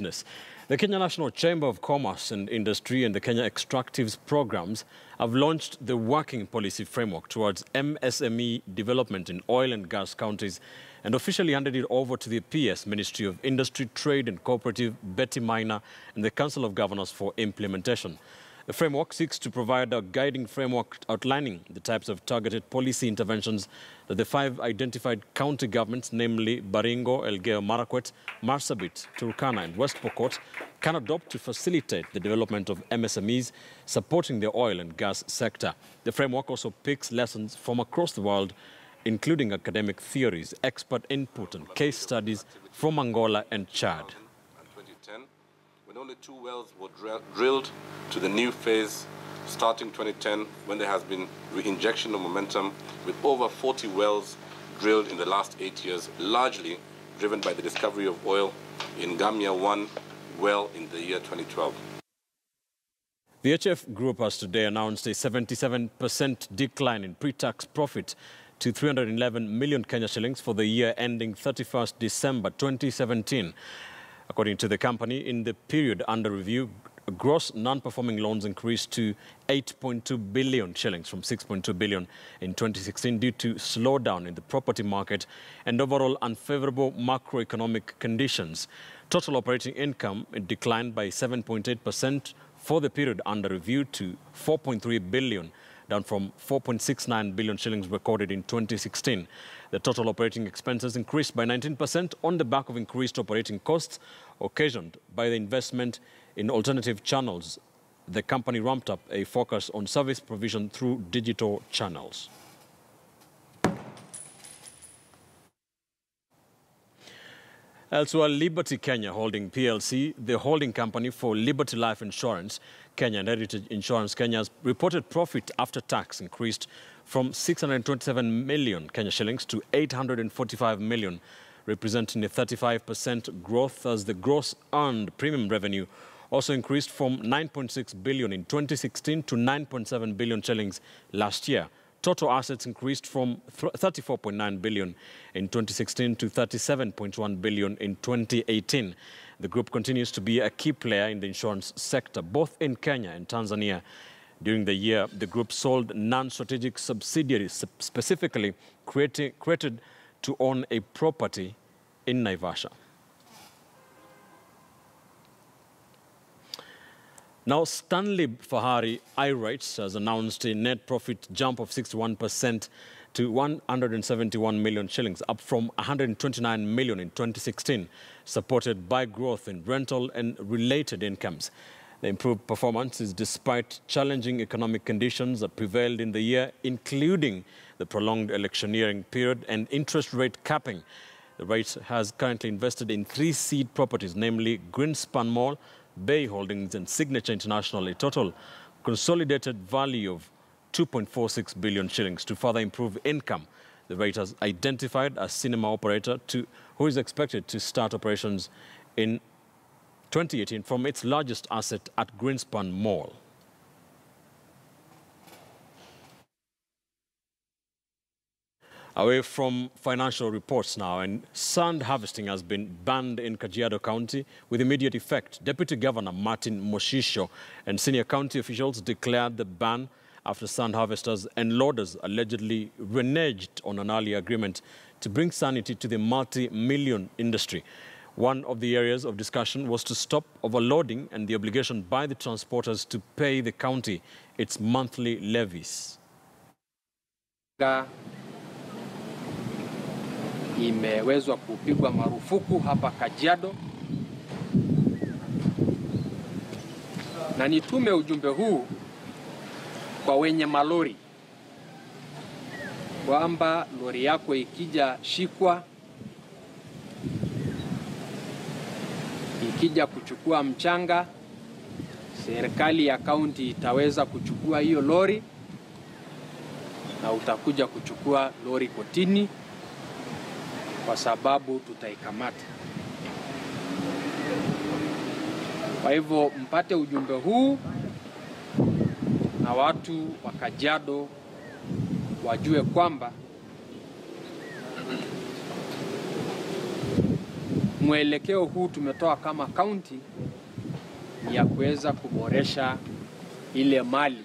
business. The Kenya National Chamber of Commerce and Industry and the Kenya Extractives programs have launched the working policy framework towards MSME development in oil and gas counties and officially handed it over to the PS Ministry of Industry, Trade and Cooperative, Betty Maina, and the Council of Governors for implementation. The framework seeks to provide a guiding framework outlining the types of targeted policy interventions that the 5 identified county governments, namely Baringo, Elgeyo Marakwet, Marsabit, Turkana and West Pokot, can adopt to facilitate the development of MSMEs supporting the oil and gas sector. The framework also picks lessons from across the world, including academic theories, expert input and case studies from Angola and Chad. When only 2 wells were drilled to the new phase starting 2010, when there has been re-injection of momentum with over 40 wells drilled in the last 8 years, largely driven by the discovery of oil in Gamia 1 well in the year 2012. The HF Group has today announced a 77% decline in pre-tax profit to 311 million Kenya shillings for the year ending 31st December 2017. According to the company, in the period under review, gross non-performing loans increased to 8.2 billion shillings from 6.2 billion in 2016 due to slowdown in the property market and overall unfavorable macroeconomic conditions. Total operating income declined by 7.8% for the period under review to 4.3 billion, down from 4.69 billion shillings recorded in 2016. The total operating expenses increased by 19% on the back of increased operating costs occasioned by the investment in alternative channels. The company ramped up a focus on service provision through digital channels. Elsewhere, Liberty Kenya Holding PLC, the holding company for Liberty Life Insurance, Kenya and Heritage Insurance Kenya's reported profit after tax increased from 627 million Kenya shillings to 845 million, representing a 35% growth, as the gross earned premium revenue also increased from 9.6 billion in 2016 to 9.7 billion shillings last year. Total assets increased from 34.9 billion in 2016 to 37.1 billion in 2018. The group continues to be a key player in the insurance sector, both in Kenya and Tanzania. During the year, the group sold non-strategic subsidiaries, specifically created to own a property in Naivasha. Now, Stanley Fahari iRights has announced a net profit jump of 61% to 171 million shillings, up from 129 million in 2016, supported by growth in rental and related incomes. The improved performance is despite challenging economic conditions that prevailed in the year, including the prolonged electioneering period and interest rate capping. The REIT has currently invested in 3 seed properties, namely Greenspan Mall, Bay Holdings and Signature International, a total consolidated value of 2.46 billion shillings to further improve income. The REIT has identified a cinema operator who is expected to start operations in 2018 from its largest asset at Greenspan Mall. Away from financial reports now, and sand harvesting has been banned in Kajiado County with immediate effect. Deputy Governor Martin Moshisho and senior county officials declared the ban after sand harvesters and loaders allegedly reneged on an earlier agreement to bring sanity to the multi-million industry. One of the areas of discussion was to stop overloading and the obligation by the transporters to pay the county its monthly levies. Imewezwa kupigwa marufuku hapa Kajiado, na nitume ujumbe huu kwa wenye malori kwamba lori yako ikija shikwa, ikija kuchukua mchanga, serikali ya kaunti itaweza kuchukua hiyo lori na utakuja kuchukua lori kotini, kwa sababu tutaikamata. Kwa hivyo mpate ujumbe huu na watu wa Kajiado wajue kwamba mwelekeo huu tumetoa kama kaunti ya kuweza kuboresha ile mali